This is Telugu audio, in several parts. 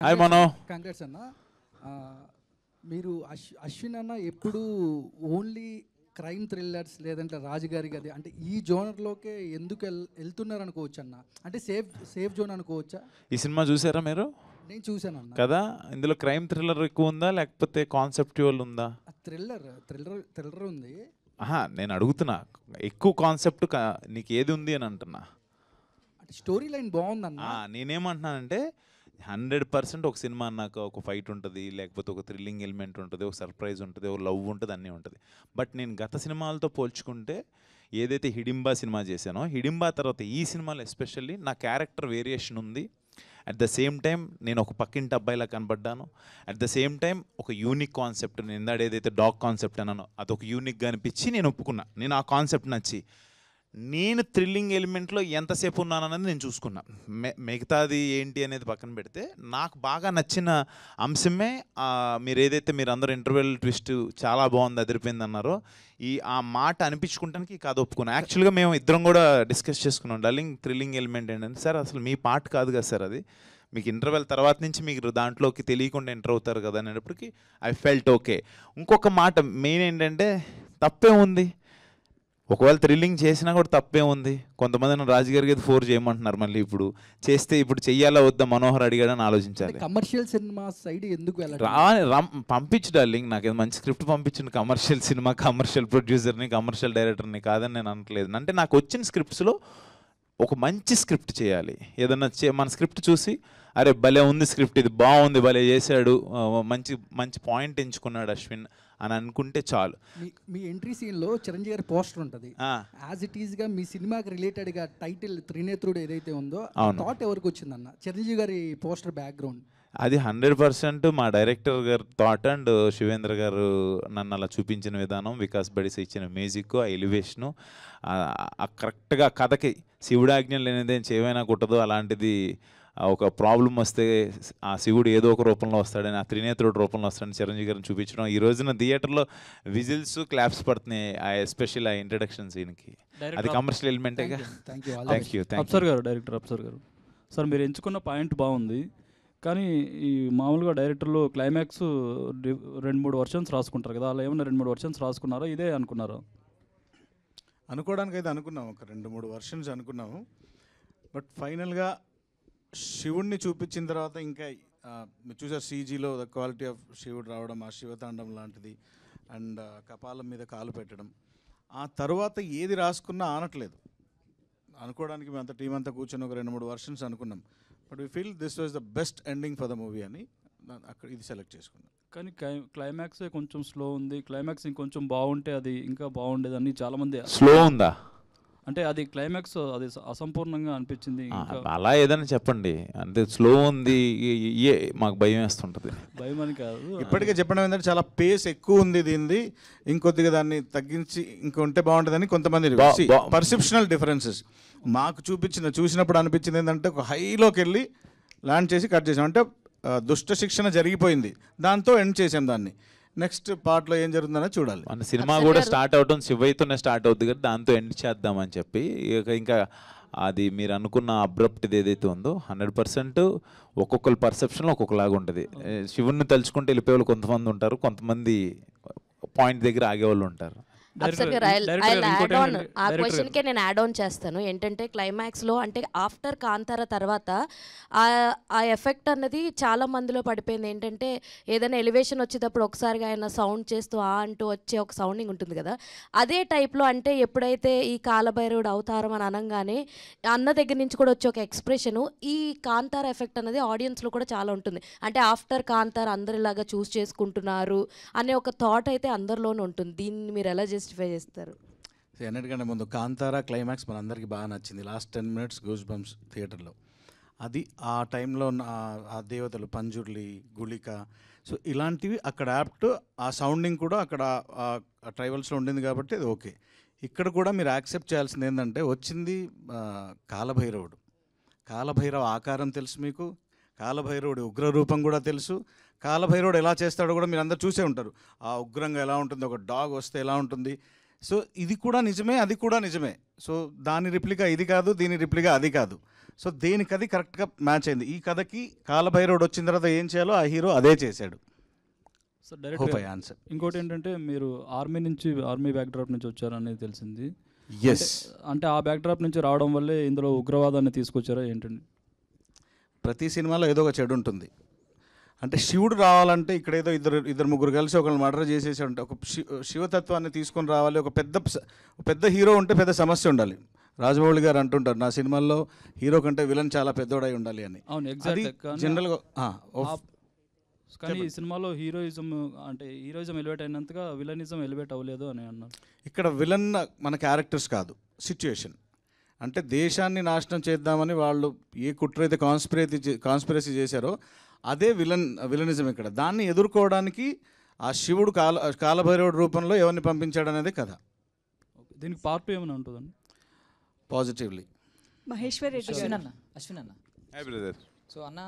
హాయ్ మనో. కంగ్రాట్స్ అన్న. ఆ, మీరు అశ్విన్ అన్న ఎప్పుడు ఓన్లీ క్రైమ్ థ్రిల్లర్స్ లేదంటే రాజుగారి గది అంటే ఈ జోనర్లోకే ఎందుకు వెళ్తున్నారు అనుకోవచ్చు అన్న? అంటే సేఫ్ జోన్ అనుకోవచ్చా? ఈ సినిమా చూసారా మీరు? నేను చూశాను అన్న. కదా, ఇందులో క్రైమ్ థ్రిల్లర్ ఎక్కువ ఉందా లేకపోతే కాన్సెప్చువల్ ఉందా? థ్రిల్లర్ ఉంది. ఆహా, నేను అడుగుతున్నా, ఎక్కువ కాన్సెప్ట్ నీకు ఏది ఉంది అని అంటున్నా. అంటే స్టోరీ లైన్ బాగుందన్న. నేనేమంటున్నానంటే 100% ఒక సినిమా అన్నాక ఒక ఫైట్ ఉంటుంది, లేకపోతే ఒక థ్రిల్లింగ్ ఎలిమెంట్ ఉంటుంది, ఒక సర్ప్రైజ్ ఉంటుంది, ఒక లవ్ ఉంటుంది, అన్నీ ఉంటుంది. బట్ నేను గత సినిమాలతో పోల్చుకుంటే ఏదైతే హిడింబా సినిమా చేశానో, హిడింబా తర్వాత ఈ సినిమాలో ఎస్పెషల్లీ నా క్యారెక్టర్ వేరియేషన్ ఉంది. అట్ ద సేమ్ టైం నేను ఒక పక్కింటి అబ్బాయిలా కనబడ్డాను. అట్ ద సేమ్ టైం ఒక యూనిక్ కాన్సెప్ట్, నేను ఇందాడ ఏదైతే డాగ్ కాన్సెప్ట్ అన్నానో అదొక యూనిక్గా అనిపించి నేను ఒప్పుకున్నా. నేను ఆ కాన్సెప్ట్ నచ్చి నేను థ్రిల్లింగ్ ఎలిమెంట్లో ఎంతసేపు ఉన్నానన్నది నేను చూసుకున్నా. మిగతాది ఏంటి అనేది పక్కన పెడితే నాకు బాగా నచ్చిన అంశమే మీరు ఏదైతే మీరు అందరూ ఇంటర్వెల్ ట్విస్ట్ చాలా బాగుంది, అదిరిపోయింది అన్నారో, ఆ మాట అనిపించుకుంటానికి కథ ఒప్పుకున్నా. యాక్చువల్గా మేము ఇద్దరం కూడా డిస్కస్ చేసుకున్నాం, డార్లింగ్ థ్రిల్లింగ్ ఎలిమెంట్ ఏంటంటే, సార్ అసలు మీ పాట కాదు కదా సార్, అది మీకు ఇంటర్వెల్ తర్వాత నుంచి మీకు దాంట్లోకి తెలియకుండా ఎంటర్ అవుతారు కదా అనేటప్పటికి ఐ ఫెల్ట్ ఓకే. ఇంకొక మాట మెయిన్ ఏంటంటే, తప్పే ఉంది, ఒకవేళ థ్రిల్లింగ్ చేసినా కూడా తప్పే ఉంది. కొంతమంది రాజుగారికి 4 చేయమంటున్నారు, మళ్ళీ ఇప్పుడు చేస్తే ఇప్పుడు చెయ్యాలా వద్దా మనోహర్ అడిగాడని ఆలోచించాలి. కమర్షియల్ సినిమా సైడ్ ఎందుకు పంపించు డార్లింగ్, నాకు మంచి స్క్రిప్ట్ పంపించింది. కమర్షియల్ సినిమా, కమర్షియల్ ప్రొడ్యూసర్ని, కమర్షియల్ డైరెక్టర్ని కాదని నేను అనట్లేదు. అంటే నాకు వచ్చిన స్క్రిప్ట్స్లో ఒక మంచి స్క్రిప్ట్ చేయాలి. ఏదన్నా మన స్క్రిప్ట్ చూసి అరే భలే ఉంది స్క్రిప్ట్, ఇది బాగుంది, భలే చేశాడు, మంచి మంచి పాయింట్ ఎంచుకున్నాడు అశ్విన్ అని అనుకుంటే చాలు. మీ ఎంట్రీ సీన్లో చిరంజీవి గారి పోస్టర్ ఉంటుంది. యాజ్ ఇట్ ఈస్గా మీ సినిమాకి రిలేటెడ్గా టైటిల్ త్రినేత్రుడు ఏదైతే ఉందో థాట్ ఎవరికి వచ్చిందన్న? చిరంజీవి గారి పోస్టర్ బ్యాక్గ్రౌండ్ అది 100% మా డైరెక్టర్ గారు థాట్ అండ్ శివేంద్ర గారు నన్ను అలా చూపించిన విధానం, వికాస్ బడిస్ ఇచ్చిన మ్యూజిక్, ఆ ఎలివేషను, కరెక్ట్గా కథకి శివుడాజ్ఞ లేనిదేం చేవైనా కుట్టదు, అలాంటిది ఒక ప్రాబ్లం వస్తే ఆ శివుడు ఏదో ఒక రూపంలో వస్తాడని, ఆ త్రినేత్రుడు రూపంలో వస్తాడని చిరంజీవి గారిని చూపించడం, ఈ రోజున థియేటర్లో విజిల్స్ క్లాప్స్ పడుతున్నాయి ఎస్పెషల్ ఆ ఇంట్రడక్షన్ సీన్కి. అది కమర్షియల్ ఎలిమెంటేగా. Thank you. డైరెక్టర్ గారు సార్, మీరు ఎంచుకున్న పాయింట్ బాగుంది, కానీ ఈ మామూలుగా డైరెక్టర్లు క్లైమాక్స్ 2-3 వర్షన్స్ రాసుకుంటారు కదా, అలా ఏమన్నా 2-3 వర్షన్స్ రాసుకున్నారా, ఇదే అనుకున్నారా? అనుకోవడానికి అయితే అనుకున్నాము, ఒక 2-3 వర్షన్స్ అనుకున్నాము. బట్ ఫైనల్గా శివుడిని చూపించిన తర్వాత ఇంకా మీరు చూసారు సీజీలో ద క్వాలిటీ ఆఫ్ శివుడు రావడం, ఆ శివతాండం లాంటిది, అండ్ కపాలం మీద కాలు పెట్టడం, ఆ తర్వాత ఏది రాసుకున్నా ఆనట్లేదు. అనుకోవడానికి మేము అంత టీం అంతా కూర్చొని ఒక 2-3 వర్షన్స్ అనుకున్నాం. But we feel this was the best ending for the movie అని అక్కడ ఇది సెలెక్ట్ చేసుకున్నాం. కానీ క్లైమాక్సే కొంచెం స్లో ఉంది, క్లైమాక్స్ ఇంకొంచెం బాగుంటే అది ఇంకా బాగుండేదని చాలామంది. స్లో ఉందా అంటే అది క్లైమాక్స్ అది అసంపూర్ణంగా అనిపించింది. అలా ఏదైనా చెప్పండి, అంటే స్లో ఉంది మాకు భయం వేస్తుంటుంది. భయం అని కాదు, ఇప్పటికే చెప్పడం ఏంటంటే చాలా పేస్ ఎక్కువ ఉంది దీనిది, ఇంకొద్దిగా దాన్ని తగ్గించి ఇంకొంటే బాగుంటుందని కొంతమంది పర్సెప్షనల్ డిఫరెన్సెస్. మాకు చూసినప్పుడు అనిపించింది ఏంటంటే ఒక హైలోకి వెళ్ళి ల్యాండ్ చేసి కట్ చేసాం, అంటే దుష్ట శిక్షణ జరిగిపోయింది, దాంతో ఎండ్ చేసాం దాన్ని. నెక్స్ట్ పార్ట్లో ఏం జరుగుతుందనే చూడాలి. మన సినిమా కూడా స్టార్ట్ అవటం శివయ్యతోనే స్టార్ట్ అవుతుంది కదా, దాంతో ఎండ్ చేద్దామని చెప్పి ఇంకా అది మీరు అనుకున్న అబ్రప్ట్ది ఏదైతే ఉందో 100% ఒక్కొక్కరు పర్సెప్షన్లో ఒక్కొక్కలాగా ఉంటుంది. శివుణ్ణి తలుచుకుంటే వెళ్ళిపోయేవాళ్ళు కొంతమంది ఉంటారు, కొంతమంది పాయింట్ దగ్గర ఆగేవాళ్ళు ఉంటారు. ఆ క్వశ్చన్కే నేను యాడ్ ఆన్ చేస్తాను. ఏంటంటే క్లైమాక్స్లో అంటే ఆఫ్టర్ కాంతార తర్వాత ఆ ఎఫెక్ట్ అన్నది చాలా మందిలో పడిపోయింది. ఏంటంటే ఏదైనా ఎలివేషన్ వచ్చేటప్పుడు ఒకసారిగా ఆయన సౌండ్ చేస్తూ అంటూ వచ్చే ఒక సౌండింగ్ ఉంటుంది కదా, అదే టైప్లో అంటే ఎప్పుడైతే ఈ కాలభైరవుడు అవతారం అని అనగానే అన్న దగ్గర నుంచి కూడా వచ్చే ఒక ఎక్స్ప్రెషను, ఈ కాంతార ఎఫెక్ట్ అనేది ఆడియన్స్లో కూడా చాలా ఉంటుంది. అంటే ఆఫ్టర్ కాంతార అందరిలాగా చూస్ చేసుకుంటున్నారు అనే ఒక థాట్ అయితే అందరిలోనే ఉంటుంది. దీన్ని మీరు ఎలా జస్టిఫై చేస్తారు? అన్నిటికంటే ముందు కాంతారా క్లైమాక్స్ మనందరికీ బాగా నచ్చింది. లాస్ట్ 10 minutes గూస్ బంప్స్ థియేటర్లో. అది ఆ టైంలో ఆ దేవతలు పంజుర్లి, గుళిక, సో ఇలాంటివి అక్కడ యాప్ట్, ఆ సౌండింగ్ కూడా అక్కడ ట్రైబల్స్లో ఉండింది కాబట్టి అది ఓకే. ఇక్కడ కూడా మీరు యాక్సెప్ట్ చేయాల్సింది ఏంటంటే వచ్చింది కాలభైరవుడు. కాలభైరవ ఆకారం తెలుసు మీకు, కాలభైరవుడి ఉగ్రరూపం కూడా తెలుసు, కాలభైరవుడు ఎలా చేస్తాడో కూడా మీరు అందరు చూసే ఉంటారు. ఆ ఉగ్రంగా ఎలా ఉంటుంది, ఒక డాగ్ వస్తే ఎలా ఉంటుంది. సో ఇది కూడా నిజమే, అది కూడా నిజమే. సో దాని రిప్లికా ఇది కాదు, దీని రిప్లికా అది కాదు. సో దేనికి అది కరెక్ట్గా మ్యాచ్ అయింది. ఈ కథకి కాలభైరవుడు వచ్చిన తర్వాత ఏం చేయాలో ఆ హీరో అదే చేశాడు. So hope direct I answer. ఇంకోటి ఏంటంటే మీరు ఆర్మీ బ్యాక్డ్రాప్ నుంచి వచ్చారనేది తెలిసింది. ఎస్, అంటే ఆ బ్యాక్డ్రాప్ నుంచి రావడం వల్లే ఇందులో ఉగ్రవాదాన్ని తీసుకొచ్చారా ఏంటండి? ప్రతి సినిమాలో ఏదో ఒక చెడు ఉంటుంది. అంటే శివుడు రావాలంటే ఇక్కడ ఏదో ఇద్దరు ముగ్గురు కలిసి ఒకళ్ళు మర్డర్ చేసేసి ఉంటే ఒక శివతత్వాన్ని తీసుకొని రావాలి. ఒక పెద్ద హీరో ఉంటే పెద్ద సమస్య ఉండాలి. రాజమౌళి గారు అంటుంటారు నా సినిమాల్లో హీరో కంటే విలన్ చాలా పెద్దోడై ఉండాలి అని. అవును, అది ఎగ్జాక్ట్. జనరల్గా కానీ ఈ సినిమాలో హీరోయిజం ఎలివేట్ అయినంతగా విలనిజం ఎలివేట్ అవ్వలేదు అని అన్నారు. ఇక్కడ విలన్ మన క్యారెక్టర్స్ కాదు, సిచ్యుయేషన్. అంటే దేశాన్ని నాశనం చేద్దామని వాళ్ళు ఏ కుట్ర అయితే కాన్స్పిరసీ చేశారో అదే విలనిజం ఇక్కడ. దాన్ని ఎదుర్కోవడానికి ఆ శివుడు కాలభైరవుడు రూపంలో ఎవరిని పంపించాడు అనేది కథ. దీనికి పార్ట్ 2 ఏమైనా ఉంటుందండి? పాజిటివ్లీ మహేశ్వర్ రెడ్డి గారు. అశ్విన్ అన్న హాయ్ బ్రదర్. సో అన్న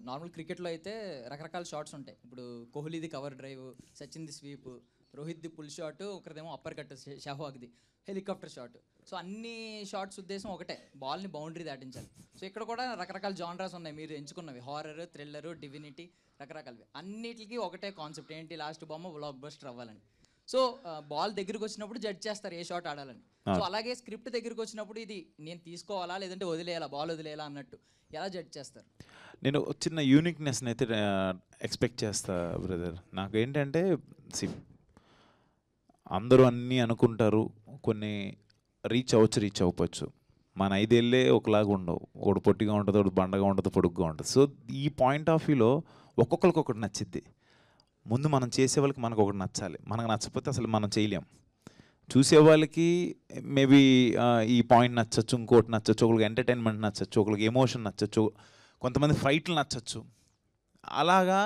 నార్మల్ క్రికెట్లో అయితే రకరకాల షాట్స్ ఉంటాయి. ఇప్పుడు కోహ్లీది కవర్ డ్రైవ్, సచిన్ది స్వీప్, రోహిత్ది పుల్ షాట్, ఒకరిదేమో అప్పర్ కట్, షహవాగ్ది హెలికాప్టర్ షాట్. సో అన్ని షాట్స్ ఉద్దేశం ఒకటే, బాల్ని బౌండరీ దాటించాలి. సో ఇక్కడ కూడా రకరకాల జానరాస్ ఉన్నాయి మీరు ఎంచుకున్నవి, హారర్, థ్రిల్లర్, డివినిటీ, రకరకాలవి. అన్నిటికీ ఒకటే కాన్సెప్ట్ ఏంటి, లాస్ట్ బొమ్మ బ్లాక్ బస్టర్ అవ్వాలని. సో బాల్ దగ్గరికి వచ్చినప్పుడు జడ్జ్ చేస్తారు ఏ షాట్ ఆడాలని. సో అలాగే స్క్రిప్ట్ దగ్గరికి వచ్చినప్పుడు ఇది నేను తీసుకోవాలా లేదంటే వదిలేయాలా, బాల్ వదిలేయాలా అన్నట్టు ఎలా జడ్జ్ చేస్తారు? నేను చిన్న యూనిక్నెస్ని అయితే ఎక్స్పెక్ట్ చేస్తా బ్రదర్. నాకు ఏంటంటే అందరూ అన్నీ అనుకుంటారు, కొన్ని రీచ్ అవ్వచ్చు. మన 5 ఏళ్ళే ఒకలాగా ఉండవు. ఒకటి పొట్టిగా ఉంటుంది, ఒకటి బండగా ఉంటుంది, పొడుగ్గా ఉంటుంది. సో ఈ పాయింట్ ఆఫ్ వ్యూలో ఒక్కొక్కరికి ఒకటి నచ్చిద్ది. ముందు మనం చేసే వాళ్ళకి మనకు ఒకటి నచ్చాలి. మనకు నచ్చకపోతే అసలు మనం చేయలేం. చూసేవాళ్ళకి మేబీ ఈ పాయింట్ నచ్చచ్చు, ఇంకోటి నచ్చచ్చు, ఒకరికి ఎంటర్టైన్మెంట్ నచ్చచ్చు, ఒకరికి ఎమోషన్ నచ్చచ్చు, కొంతమంది ఫైట్లు నచ్చచ్చు. అలాగా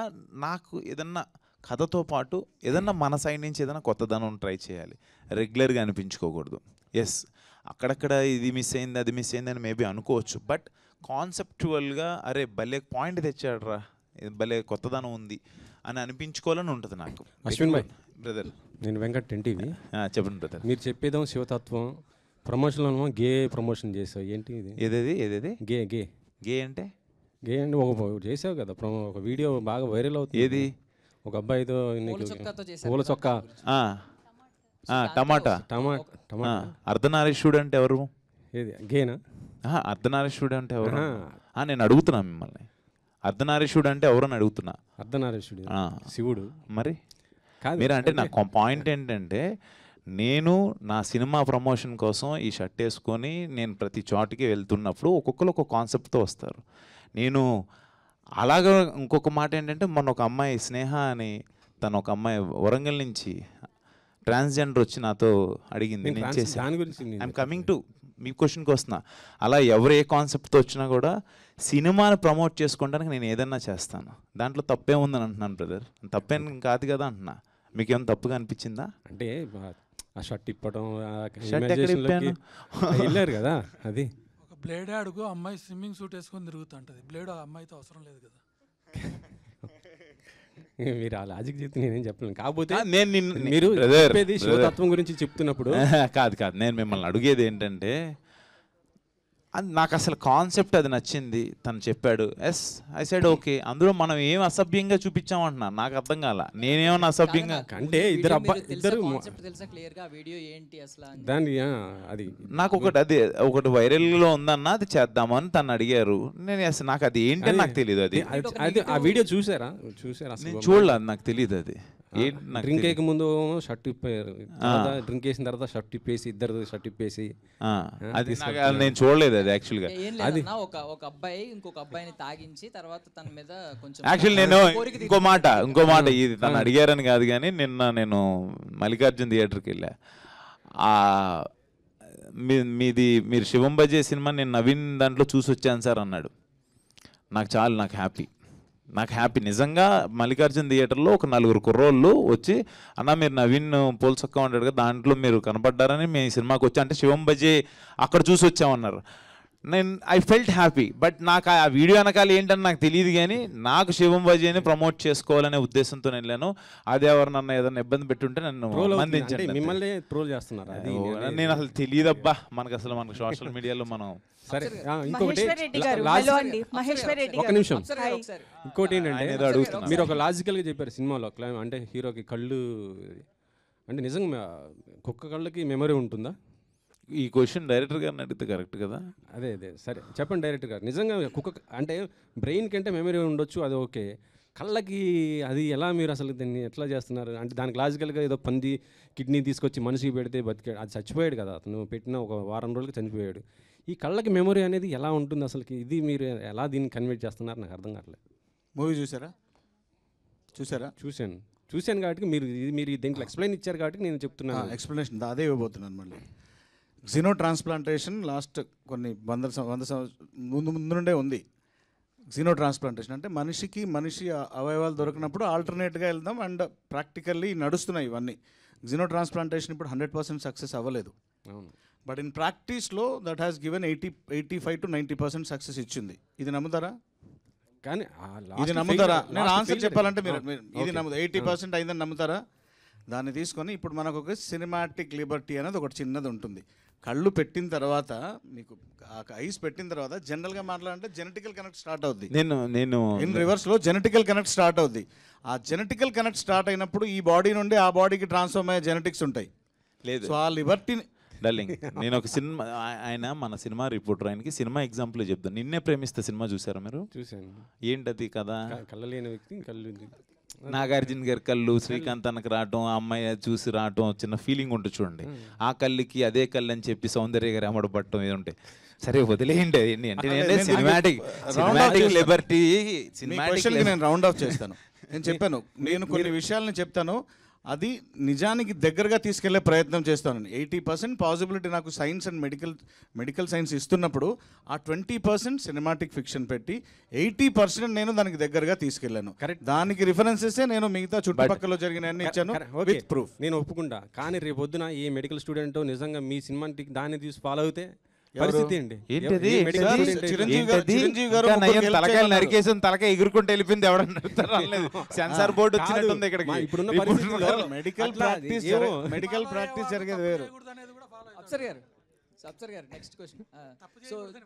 నాకు ఏదన్నా కథతో పాటు ఏదన్నా మన సైడ్ నుంచి ఏదైనా కొత్తదనం ట్రై చేయాలి, రెగ్యులర్గా అనిపించుకోకూడదు. ఎస్, అక్కడక్కడ ఇది మిస్ అయింది, అది మిస్ అయింది అని మేబీ అనుకోవచ్చు. బట్ కాన్సెప్చువల్గా అరే భలే పాయింట్ తెచ్చాడురా, భలే కొత్తదనం ఉంది అని అనిపించుకోవాలని ఉంటుంది నాకు. అశ్విన్ భాయ్ బ్రదర్, నేను వెంకట్ ఎన్టీవీ. చెప్పండి బ్రదర్. మీరు చెప్పేదేమో శివతత్వం, ప్రమోషన్లో గే ప్రమోషన్ చేసావు, ఏంటి ఇది? ఏదేది గే గే గే అంటే ఒక చేసావు కదా ఒక వీడియో బాగా వైరల్ అవుతుంది. ఏది? ఒక అబ్బాయితో పూల చొక్కా, టమాటా. అర్ధనారీశ్వరుడు అంటే ఎవరు? ఏది గేనా? అర్ధనారీశ్వరుడు అంటే ఎవరు? నేను అడుగుతున్నా మిమ్మల్ని, అర్ధనారీశ్వరుడు అంటే ఎవరు అని అడుగుతున్నా. అర్ధనారీశ్వరుడు శివుడు మరి కాదు. మీరు అంటే నా పాయింట్ ఏంటంటే, నేను నా సినిమా ప్రమోషన్ కోసం ఈ షర్ట్ వేసుకొని నేను ప్రతి చోటికి వెళ్తున్నప్పుడు ఒక్కొక్కరు ఒక కాన్సెప్ట్తో వస్తారు. నేను అలాగా ఇంకొక మాట ఏంటంటే, మొన్న ఒక అమ్మాయి స్నేహ అని, తను ఒక అమ్మాయి వరంగల్ నుంచి ట్రాన్స్జెండర్ వచ్చి నాతో అడిగింది, నేను చేశాను. ఐఎమ్ కమింగ్ టు మీ క్వశ్చన్కి వస్తున్నా. అలా ఎవరు ఏ కాన్సెప్ట్తో వచ్చినా కూడా సినిమాని ప్రమోట్ చేసుకోవడానికి నేను ఏదన్నా చేస్తాను. దాంట్లో తప్పే ఉందని అంటున్నాను బ్రదర్. తప్పేం కాదు కదా అంటున్నా. మీకేం తప్పుగా అనిపించిందా? అంటే ఆ షర్ట్ ఇప్పడం షర్ట్ ఎక్కడ ఇప్పాను వెళ్ళారు కదా, అది ఒక బ్లేడ్ అడుగు అమ్మాయి స్విమ్మింగ్ సూట్ వేసుకొని తిరుగుతుంటది, బ్లేడ్ అమ్మాయితో అవసరం లేదు కదా. మీరు ఆ లాజిక్ చెప్తే నేనేం చెప్పలేను. కాకపోతే నేను మీరు చెప్పేది శివతత్వం గురించి చెప్తున్నప్పుడు కాదు నేను మిమ్మల్ని అడిగేది ఏంటంటే, నాకు అసలు కాన్సెప్ట్ అది నచ్చింది, తను చెప్పాడు, ఎస్ ఐ సైడ్ ఓకే. అందులో మనం ఏం అసభ్యంగా చూపించామంటున్నా, నాకు అర్థం కాల. నేనేమన్నా అసభ్యంగా అంటే ఇద్దరు దాన్ని అది నాకు ఒకటి వైరల్లో ఉందన్న, అది చేద్దామని తను అడిగారు. నేను నాకు అది ఏంటని నాకు తెలియదు. అది ఆ వీడియో చూసారా? నేను చూడలేదు, నాకు తెలియదు. అది డ్రింక్ వేయక ముందు షర్ట్ ఇప్పారు, డ్రింక్ వేసిన తర్వాత షర్ట్ ఇప్పేసి ఇద్దరు షర్ట్ ఇప్పేసి అది నేను చూడలేదు. అది యాక్చువల్గా ఒక అబ్బాయి ఇంకొక అబ్బాయిని తాగించి తర్వాత తన మీద కొంచెం యాక్చువల్లీ నేను ఇంకో మాట ఇది తను అడిగారని కాదు, కానీ నిన్న నేను మల్లికార్జున్ థియేటర్కి వెళ్ళా. మీరు శివం బజే సినిమా నేను నవీన్ దాంట్లో చూసి వచ్చాను సార్ అన్నాడు. నాకు హ్యాపీ నిజంగా. మల్లికార్జున్ థియేటర్లో ఒక 4 కుర్రోళ్ళు వచ్చి, అన్న మీరు నవీన్ పోల్చక్క ఉంటాడు కదా, దాంట్లో మీరు కనపడ్డారని మేము సినిమాకి వచ్చా అంటే శివం బజే అక్కడ చూసి వచ్చామన్నారు. I felt happy. బట్ నాకు ఆ వీడియో వెనకాల ఏంటని నాకు తెలియదు, కానీ నాకు శివం బజీని ప్రమోట్ చేసుకోవాలనే ఉద్దేశంతో వెళ్ళాను. అదే ఎవరు నన్ను ఏదైనా ఇబ్బంది పెట్టుంటే నన్ను మందించండి. మిమ్మల్ని ట్రోల్ చేస్తున్నారు అది నేను అసలు తెలియదబ్బా, మనకు అసలు మనకు సోషల్ మీడియాలో మనం. సరే ఇంకొకటి మహేశ్వర్ రెడ్డి గారు హలో అండి మహేశ్వర్ రెడ్డి ఒక గారు నిమిషం. హాయ్. ఇంకోటి ఏంటంటే ఆయన ఏదో అడుగుతున్నారు. మీరు ఒక లాజికల్గా చెప్పారు సినిమాలో అంటే హీరోకి కళ్ళు అంటే నిజంగా కుక్క కళ్ళకి మెమరీ ఉంటుందా? ఈ క్వశ్చన్ డైరెక్టర్ గారిని అడిగితే కరెక్ట్ కదా. అదే సరే చెప్పండి డైరెక్టర్ గారు. నిజంగా కుక్క అంటే బ్రెయిన్ కంటే మెమరీ ఉండొచ్చు, అది ఓకే. కళ్ళకి అది ఎలా మీరు అసలు దాన్ని ఎట్లా చేస్తున్నారు? అంటే దానికి లాజికల్గా ఏదో పంది కిడ్నీ తీసుకొచ్చి మనిషికి పెడితే బతికాడు, అది చచ్చిపోయాడు కదా అతను, పెట్టిన ఒక వారం రోజులకి చనిపోయాడు. ఈ కళ్ళకి మెమరీ అనేది ఎలా ఉంటుంది అసలుకి? ఇది మీరు ఎలా దీన్ని కన్వర్ట్ చేస్తున్నారు నాకు అర్థం కావట్లేదు. మూవీ చూసారా? చూశాను కాబట్టి మీరు దీంట్లో ఎక్స్ప్లెయిన్ ఇచ్చారు కాబట్టి నేను చెప్తున్నాను. ఎక్స్ప్లెనేషన్ అదే ఇవ్వబోతున్నాను. మళ్ళీ జినో ట్రాన్స్ప్లాంటేషన్ లాస్ట్ కొన్ని వంద ముందు నుండే ఉంది. జినో ట్రాన్స్ప్లాంటేషన్ అంటే మనిషి అవయవాలు దొరికినప్పుడు ఆల్టర్నేట్గా వెళ్దాం, అండ్ ప్రాక్టికల్లీ నడుస్తున్నాయి ఇవన్నీ. జినో ట్రాన్స్ప్లాంటేషన్ ఇప్పుడు 100% సక్సెస్ అవ్వలేదు. అవును. బట్ ఇన్ ప్రాక్టీస్లో that has given 85 to 90% success ఇచ్చింది. ఇది నమ్ముతారా? కానీ ఇది నమ్ముతారా? నేను ఆన్సర్ చెప్పాలంటే మీరు ఇది నమ్ముతారు. 80% అయిందని నమ్ముతారా? దాన్ని తీసుకొని ఇప్పుడు మనకు ఒక సినిమాటిక్ లిబర్టీ అనేది ఒకటి చిన్నది ఉంటుంది. కళ్ళు పెట్టిన తర్వాత మీకు ఐస్ పెట్టిన తర్వాత జనరల్గా మాట్లాడాలంటే జెనెటికల్ కనెక్ట్ స్టార్ట్ అవుద్ది. నేను ఇన్ రివర్స్లో జెనెటికల్ కనెక్ట్ స్టార్ట్ అవుద్ది. ఆ జెనెటికల్ కనెక్ట్ స్టార్ట్ అయినప్పుడు ఈ బాడీ నుండి ఆ బాడీకి ట్రాన్స్ఫార్మ్ అయ్యే జెనెటిక్స్ ఉంటాయి. లేదు, సో ఆ లిబర్టీని డార్లింగ్, నేను ఒక సినిమా, ఆయన మన సినిమా రిపోర్టర్, ఆయనకి సినిమా ఎగ్జాంపుల్ చెప్తాను. నిన్నే ప్రేమిస్తే సినిమా చూసారా మీరు? చూశాను. ఏంటది కదా? కళ్ళు లేని వ్యక్తి కళ్ళు నాగార్జున గారి కళ్ళు శ్రీకాంత్ అన్నకు రావటం, ఆ అమ్మాయి చూసి రావటం, చిన్న ఫీలింగ్ ఉంటుంది చూడండి. ఆ కళ్ళుకి అదే కళ్ళు అని చెప్పి సౌందర్య గారు అమ్మడు పట్టడం ఏది ఉంటాయి. సరే వదిలేయండి అవన్నీ. అంటే సినిమాటిక్ లిబర్టీ, నేను రౌండ్ ఆఫ్ చేస్తాను. నేను చెప్పాను, నేను కొన్ని విషయాలను చెప్తాను, అది నిజానికి దగ్గరగా తీసుకెళ్లే ప్రయత్నం చేస్తాను. 80% పాసిబిలిటీ నాకు సైన్స్ అండ్ మెడికల్ సైన్స్ ఇస్తున్నప్పుడు ఆ 20% సినిమాటిక్ ఫిక్షన్ పెట్టి 80% నేను దానికి దగ్గరగా తీసుకెళ్లాను. దానికి రిఫరెన్సెస్ నేను మిగతా చుట్టుపక్కల జరిగిన ఇచ్చాను విత్ ప్రూఫ్. నేను ఒప్పుకుంటా. కానీ రేపు పొద్దున ఈ మెడికల్ స్టూడెంట్ నిజంగా మీ సినిమాటిక్ దాన్ని తీసి ఫాలో అవుతే పరిస్థితి ఏంటి? చిరంజీవి గారు తలకాయలు నరికేసిన తలకాయ ఎగురుకుంటూ వెళ్ళిపోయింది. ఎవడన్నా సెన్సార్ బోర్డు వచ్చినట్టుంది ఇక్కడికి. ఇప్పుడున్న పరిస్థితుల్లో మెడికల్ ప్రాక్టీస్ జరిగేది వేరు. అప్సర్ గారు నెక్స్ట్ క్వశ్చన్. సో